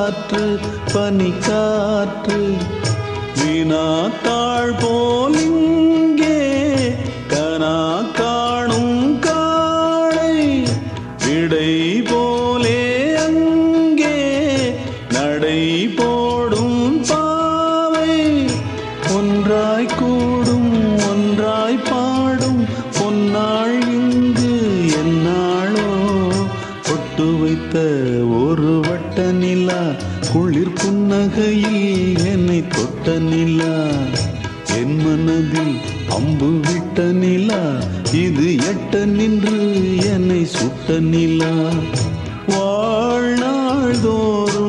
காற்று பனிக்காற்று வினாத்தாள் போல் இங்கே கனா காணும் காளை விடை போலே அங்கே நடை போடும் பாவை ஒன்றாய் கூடும் ஒன்றாய் பாடும் பொன்னாள் இங்கு என்னாளோ பொட்டு வைத்த ஒரு வட்ட நிலா குளிர் புன்னகையில் என்னை தொட்ட நிலா என் மனதில் அம்பு விட்ட நிலா இது எட்ட நின்று என்னை சுட்ட நிலா வாழ்நாள் தோறும்